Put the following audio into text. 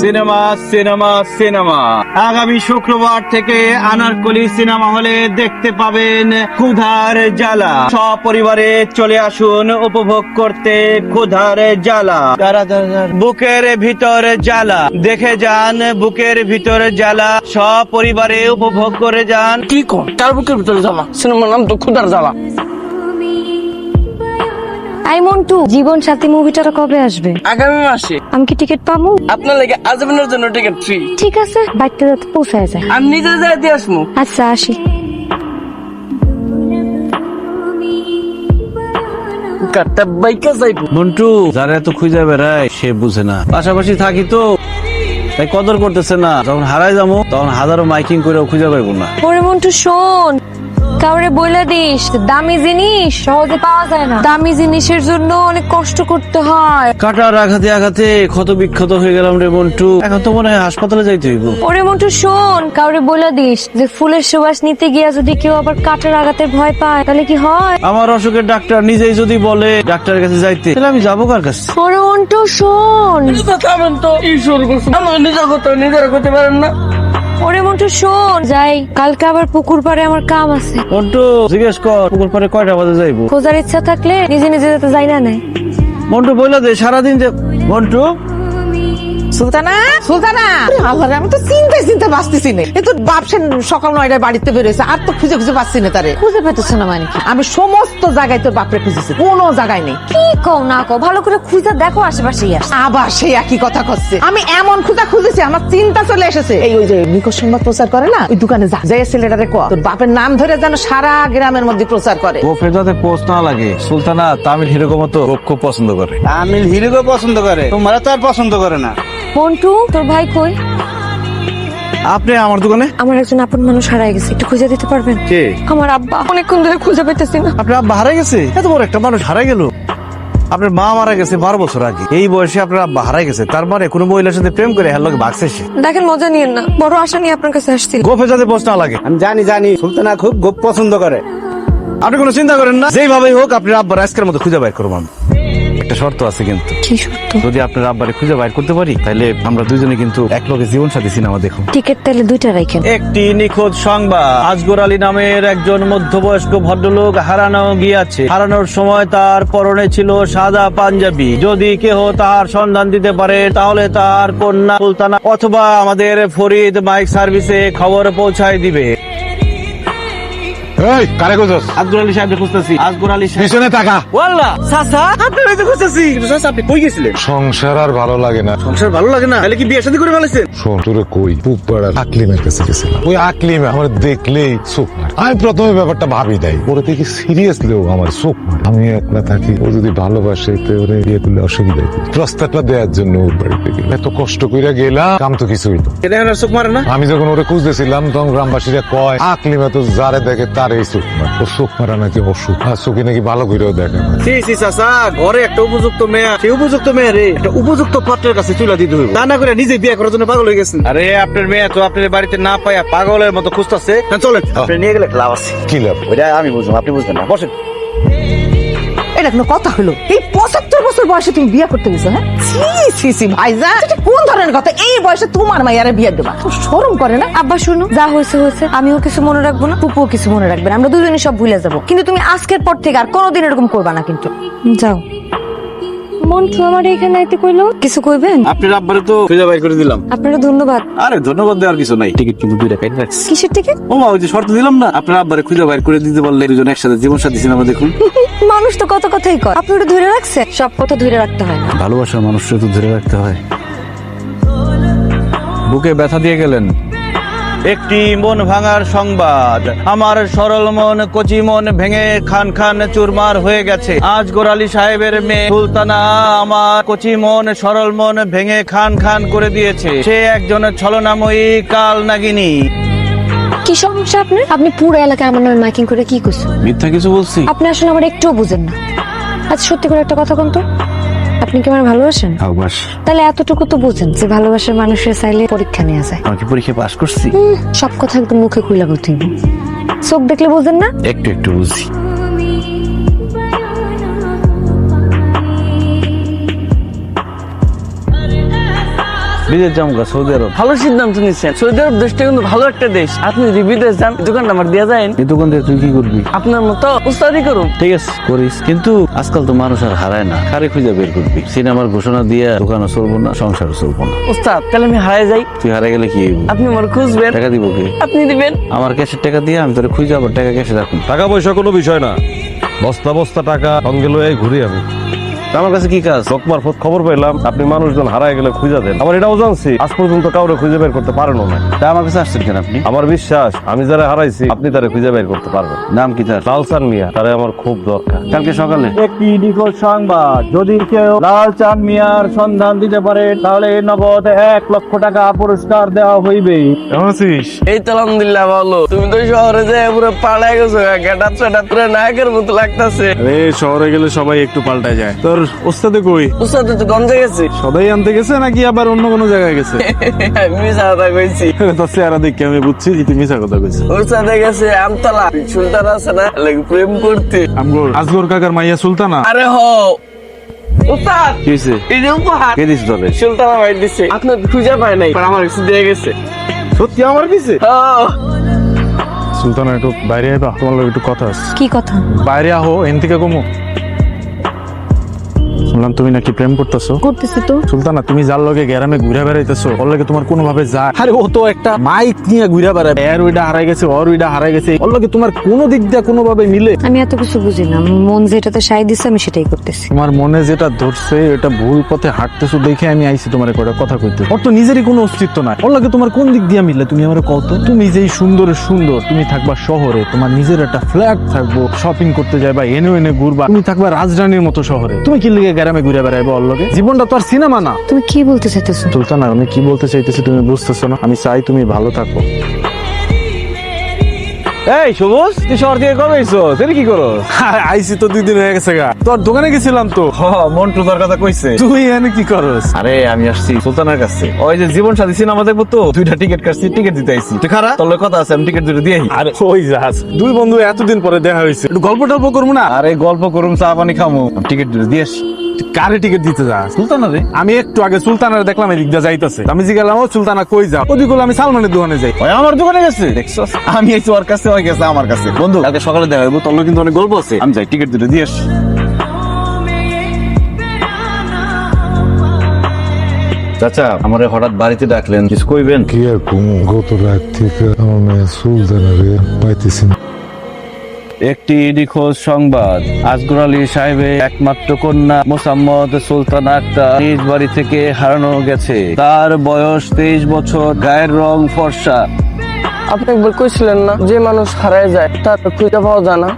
Cinema cinema cinema আগামী শুক্রবার থেকে আনারকলি সিনেমা হলে দেখতে পাবেন ক্ষুধার জ্বালা। সপরিবারে চলে আসুন উপভোগ করতে ক্ষুধার জ্বালা। বুকের ভিতর জ্বালা দেখে যান, বুকের ভিতর জ্বালা সপরিবারে উপভোগ করে যান। কি কর তার বুকের ভিতরে জ্বালা? সিনেমার নাম তো ক্ষুধার জ্বালা। আই মন্টু, জীবন সাথী মুভিটা কবে আসবে? আগামী মাসে। আমি কি টিকিট পাবো? আপনার লাগে আজীবনের জন্য টিকিট ফ্রি। ঠিক আছে, বাইতে যাতে পৌঁছায় যায়। আমি নিজে যাই দিয়ে আসবো। আচ্ছা, আসি। কাটটা বাইকা যাইবো। মন্টু যারা এত খুঁজে বেড়ায় সে বুঝে না, পাশাপাশি থাকি তো তাই কদর করতেছে না। যখন হারাই যাবো তখন হাজারো মাইকিং করে খুঁজে পাইবো না। ওরে মন্টু শোন, কাউরে বইলা দিস দামি জিনিস সহজে পাওয়া যায় না। দামি জিনিসের জন্য অনেক কষ্ট করতে হয়। কাটার আঘাতে আঘাতে ক্ষত বিক্ষত হয়ে গেলাম রে মন্টু, এখন তো মনে হয় হাসপাতালে যাইতে হইব। ওরে মন্টু শোন, কাউরে বইলা দিস যে ফুলের সুবাস নিতে গিয়া যদি কেউ আবার কাটার আঘাতে ভয় পায় তাহলে কি হয়? আমার অসুখের ডাক্তার নিজেই যদি বলে ডাক্তারের কাছে যাইতে, তাহলে আমি যাবো কার কাছে? ওরে মন্টু শোন, থামেন তো, ঈশ্বর করছেন আমার নিজের কথা নিজেরা করতে পারেন না। ওরে মন্টু শোন, যাই কালকে আবার পুকুর পাড়ে আমার কাম আছে। মন্টু জিজ্ঞেস কর পুকুর পাড়ে কয়টা বাজে যাইবো। খোঁজার ইচ্ছা থাকলে নিজে নিজে যেতে যাই না নাই। মন্টু বইলা দে সারাদিন যে মন্টু সুলতানা, সুলতানা, আল্লাহ রে, আমি তো চিন্তা বাঁচতেছি না। এ তো বাপসেন সকাল 9টায় বাড়িতে বেরোয়েছে, আর তো খুঁজে পাচ্ছি না তারে। খুঁজে পেতেছ না মানে কি? আমি সমস্ত জায়গায় তোর বাপরে খুঁজেছি, কোনো জায়গায় নেই। কি কও না কও, ভালো করে খুঁজে দেখো আশেপাশেই আসে। আবার সেই একই কথা করছে। আমি এমন খুঁজেছি আমার চিন্তা চলে এসেছে। ওই যে নিকট সংবাদ প্রচার করে না, ওই দোকানে যা যাই ছেলেটারে কর তোর বাপের নাম ধরে যেন সারা গ্রামের মধ্যে প্রচার করে। ও ফেরদাতে পোস্ট না লাগে। সুলতানা তামিল হিরোকে মতো খুব পছন্দ করে। তামিল হিরোকে পছন্দ করে, তোমারা তো আর পছন্দ করে না। মন্টু, তোর ভাই কই? আপনি আমার দোকানে? আমার একজন আপন মানুষ হারাই গেছে, একটু খুঁজে দিতে পারবেন? কে? আমার আব্বা। অনেকক্ষণ ধরে খুঁজে পেতেছি না। আপনার আব্বা হারাই গেছে? এত বড় একটা মানুষ হারাই গেল। আপনার মা মারা গেছে 12 বছর আগে, এই বয়সে আপনার আব্বা হারাই গেছে। তার মানে কোনো মহিলার সাথে প্রেম করে হ্যাঁ লোকে ভাগছে সে। দেখেন, মজা নিয়েন না, বড় আশা নিয়ে আপনার কাছে আসছি। গোফে যাতে পোস্ট না লাগে। আমি জানি সুলতানা খুব গোপ পছন্দ করে। আপনি কোনো চিন্তা করেন না, যেইভাবেই হোক আপনার আব্বার আজকের মতো খুঁজে বাইর করবো আমি। একটা শর্ত আছে কিন্তু। কি শর্ত? যদি আপনার আব্বারে খুঁজে বাইর করতে পারি তাহলে আমরা দুজনে কিন্তু এক লগে জীবন সাথী সিনেমা দেখুন। টিকিট তাহলে দুইটা রাখেন। একটি নিখোঁজ সংবাদ, আজগর আলী নামের একজন মধ্যবয়স্ক ভদ্রলোক হারানো গিয়েছে। হারানোর সময় তার পরনে ছিল সাদা পাঞ্জাবি। যদি কেহ তার সন্ধান দিতে পারে তাহলে তার কন্যা সুলতানা অথবা আমাদের ফরিদ মাইক সার্ভিসে খবর পৌঁছায় দিবে। এই কারে কইছস? আজগর আলী সাহেব খুঁজতেছি। আজগর আলী সাহেব পিছনে তাকা। ওয়াল্লাহ চাচা আপনার হয়তো খুঁজতেছি। কিন্তু চাচা আপনি কই গেছিলেন? সংসার আর ভালো লাগে না। সংসার ভালো লাগে না? তাহলে কি বিয়ে শাদী করে ফেলেছেন? শোন তোরে কই পুপাড়ার আকলিমের কাছে গেছিলাম। ওই আকলিম আমার দেখলেই চোখ মারে। আমি প্রথমে ব্যাপারটা ভাবি নাই, ওরে দেখি সিরিয়াসলিও আমার চোখ মারে। আমি একলা থাকি, ও যদি ভালোবাসে তো ওরে বিয়ে করলে অসুবিধা কি? প্রস্তাবটা দেওয়ার জন্য ওর বাড়িতে গেলাম। এত কষ্ট কইরা গেলাম, কাম তো কিছুই তো। এটা এখন আর চোখ মারে না? আমি যখন ওরে খুঁজতেছিলাম তখন গ্রামবাসীরা কয় আকলিমা তো যারে দেখে তার এই চোখ মারে। ও চোখ মারা নাকি অসুখ, আর চোখে নাকি ভালো করেও দেখে না। চাচা ঘরে একটা উপযুক্ত মেয়ে, সেই উপযুক্ত মেয়ে রে একটা উপযুক্ত পাত্রের কাছে চুলা দিতে হইব। তা না করে নিজে বিয়ে করার জন্য পাগল হয়ে গেছেন। আরে আপনার মেয়ে তো আপনার বাড়িতে না পাইয়া পাগলের মতো খুঁজতেছে। চলেন আপনি নিয়ে গেলে লাভ আছে। কি লাভ? ওইটা আমি বুঝবো, আপনি বুঝবেন না। বসেন। এটা কোনো কথা হলো? এই 75 বছর বয়সে তুমি বিয়ে করতে গেছো? হ্যাঁ, ছি ভাইজান, এটা কোন ধরনের কথা? এই বয়সে তোমার মাইয়ারে বিয়ে দেবা? শরম করে না? আব্বা শুনো, যা হয়েছে হয়েছে, আমিও কিছু মনে রাখবো না, পুপুও কিছু মনে রাখবে না। আমরা দুজনে সব ভুলে যাবো, কিন্তু তুমি আজকের পর থেকে আর কোনোদিন এরকম করবা না কিন্তু। যাও। মন্টু আমার এখানে আইতে কইলো, কিছু কইবেন? আপনার আব্বারে তো খুঁজে বাইর করে দিলাম। আপনারা ধন্যবাদ। আরে ধন্যবাদ দেওয়ার কিছু নাই, টিকিট কিন্তু 2টা কেটে রাখছি। কিসের টিকিট? ও মা, ওই যে শর্ত দিলাম না, আপনার আব্বারে খুঁজে বাইর করে দিতে পারলে দুজন একসাথে জীবন সাথী সিনেমা দেখুন। মানুষ তো কত কথাই কয়, আপনি ওটা ধরে রাখছে। সব কথা ধরে রাখতে হয় না। ভালোবাসার মানুষটা তো ধরে রাখতে হয়। বুকে ব্যথা দিয়ে গেলেন। একটি মন ভাঙার সংবাদ, আমার সরল মন কচি মন ভেঙে খান খান চুরমার হয়ে গেছে। আজগর আলী সাহেবের মেয়ে সুলতানা আমার কচি মন সরল মন ভেঙে খান খান করে দিয়েছে। সে একজন ছলনাময়ী কাল নাগিনী। কি সমস্যা আপনার? আপনি পুরো এলাকায় আমার নামে মাইকিং করে কি করছেন? মিথ্যা কিছু বলছি? আপনি আসলে আমার একটুও বুঝেন না। আচ্ছা সত্যি করে একটা কথা কোন তো, আপনি কি আমার ভালোবাসেন? তাহলে এতটুকু তো বুঝেন যে ভালোবাসার মানুষের চাইলে পরীক্ষা নেওয়া যায়। আমি কি পরীক্ষা পাস করছি? সব কথা একদম মুখে খুইলা বলতে হইব। চোখ দেখলে বুঝেন না? একটু একটু বুঝি। বিদেশ যাবো সৌদি আরব। ভালো সিদ্ধান্ত নিচ্ছেন। সৌদি আরব দেশটা কিন্তু ভালো একটা দেশ। আপনি যদি বিদেশ যান, দোকানটা আমার দিয়ে যায়। এই দোকান থেকে তুই কি করবি? আপনার মতো উস্তাদি করুন। ঠিক আছে করিস, কিন্তু আজকাল তো মানুষ আর হারায় না, কারে খুঁজে বের করবি? সিনেমার ঘোষণা দিয়ে দোকানও চলবো না, সংসারও চলবো না। উস্তাদ, তাহলে আমি হারাই যাই, তুই হারাই গেলে কি হইব? আপনি আমার খুঁজবেন, টাকা দিব কি? আপনি দিবেন। আমার ক্যাশের টাকা দিয়ে আমি তোরে খুঁজে আবার টাকা ক্যাশে রাখুন। টাকা পয়সা কোনো বিষয় না, বস্তা বস্তা টাকা সঙ্গে লয়ে ঘুরি আমি। আমার কাছে কি কাজ? লোক মারফত খবর পেলাম আপনি মানুষজন হারায় গেলে খুঁজে দেন। আমার এটাও জানছি আজ পর্যন্ত কাউরে খুঁজে বের করতে পারেন না। তা আমার কাছে আসছেন কেন আপনি? আমার বিশ্বাস আমি যারা হারাইছি আপনি তারা খুঁজে বের করতে পারবেন। নাম কি তার? লালসান মিয়া, তারে আমার খুব দরকার। কালকে সকালে একটি নিখোঁজ সংবাদ, যদি কেউ লালচাঁদ মিয়ার সন্ধান দিতে পারে তাহলে নগদ 1 লক্ষ টাকা পুরস্কার দেওয়া হইবে। কেমন আছিস? এই তো আলহামদুলিল্লাহ ভালো। তুমি তো শহরে যে পুরো পাড়ায় গেছো, গেটাপ সেটাপ পুরো নায়কের মতো লাগতাছে। আরে শহরে গেলে সবাই একটু পাল্টায় যায়। তোর ওস্তাদে কই? উস্তাদ তো গঞ্জে গেছে। সদাই আনতে গেছে নাকি আবার অন্য কোনো জায়গায় গেছে? মিশা কথা কইছি। তোর চেহারা দেখে আমি বুঝছি যে তুই মিশা কথা কইছিস। উস্তাদে গেছে আমতলা, সুলতান আছে না, লাগে প্রেম করতে। আমগোর আজগর কাকার মাইয়া সুলতানা। আরে হ উস্তাদ, কি হয়েছে? এই যে উপহার কে দিস তোরে? সুলতানা ভাই দিছে। আপনার খুঁজে পায় নাই, আমার কিছু দিয়ে গেছে। সত্যি আমার পিছে? হ্যাঁ। সুলতানা একটু বাইরে আইবা, তোমার লগে একটু কথা আছে। কি কথা? বাইরে আহো, এন থেকে কমো। শুনলাম তুমি নাকি প্রেম করতেছো। করতেছি তো। সুলতানা, তুমি যার লগে গ্রামে ঘুরে বেড়াইতেছো ওর লগে তোমার কোনোভাবে যায়? আরে ও তো একটা মাইক নিয়ে ঘুরে বেড়ায়, এর ওইটা হারাই গেছে, ওর ওইটা হারাই গেছে, ওর লগে তোমার কোনো দিক দিয়ে কোনোভাবে মিলে? আমি এত কিছু বুঝি না, মন যেটাতে সাই দিচ্ছে আমি সেটাই করতেছি। তোমার মনে যেটা ধরছে এটা ভুল পথে হাঁটতেছো দেখে আমি আইছি তোমার কটা কথা কইতে। ওর তো নিজেরই কোনো অস্তিত্ব নাই, ওর লাগে তোমার কোন দিক দিয়ে মিললে তুমি আমার কত? তুমি যেই সুন্দর সুন্দর, তুমি থাকবা শহরে, তোমার নিজের একটা ফ্ল্যাট থাকবো, শপিং করতে যাইবা, এনে এনে ঘুরবা, তুমি থাকবা রাজধানীর মতো শহরে। তুমি কি লিগে গ্রামে ঘুরে বেড়াইবা ওর লগে? জীবনটা তো আর সিনেমা না। তুমি কি বলতে চাইতেছো? সুলতানা, আমি কি বলতে চাইতেছি তুমি বুঝতেছো না? আমি চাই তুমি ভালো থাকো। এই সবুজ, তুই শহর থেকে কবে এসছো? তুই কি করো? আইসি তো 2 দিন হয়ে গেছে গা। তোর দোকানে গেছিলাম তো। মন্টু তোর কথা কইছে। তুই এনে কি করস? আরে আমি আসছি সুলতানের কাছে, ওই যে জীবন সাথী সিনেমা দেখবো তো, 2টা টিকিট কাটছি, টিকিট দিতে আইছি। তুই খারাপ, তোর লগে কথা আছে, আমি টিকিট দুটো দিয়ে আই। আরে ওই যাস, দুই বন্ধু এতদিন পরে দেখা হয়েছে, একটু গল্প টল্প করবো না? আরে গল্প করুম, চা পানি খামু, টিকিট দুটো দিয়ে আসি। কারে টিকিট দিতে যাস? সুলতানা রে? আমি একটু আগে সুলতানার দেখলাম এদিক দিয়ে যাইতেছে। আমি জিজ্ঞাসা, ও সুলতানা কই যাও? ওদিক হলো আমি সালমানের দোকানে যাই। ওই আমার দোকানে গেছে, দেখছস? আমি আইছি ওর কাছে, ওই গেছে আমার কাছে। বন্ধু, কালকে সকালে দেখা হইব, তোর লগে কিন্তু অনেক গল্প আছে। আমি যাই, টিকিট দুটো দিয়ে আসি। চাচা, আমারে হঠাৎ বাড়িতে ডাকলেন, কিছু কইবেন? কি আর কমু, গত রাত থেকে আমার মেয়ে সুলতানারে পাইতেছি না। একটি নিখোঁজ সংবাদ, আসগর আলী সাহেবের একমাত্র কন্যা মোসাম্মদ সুলতানা আক্তার নিজ বাড়ি থেকে হারানো গেছে। তার বয়স 23 বছর, গায়ের রং ফর্সা। আপনি একবার কইছিলেন না, যে মানুষ হারায় যায় তার খুঁজে পাওয়া যায় না?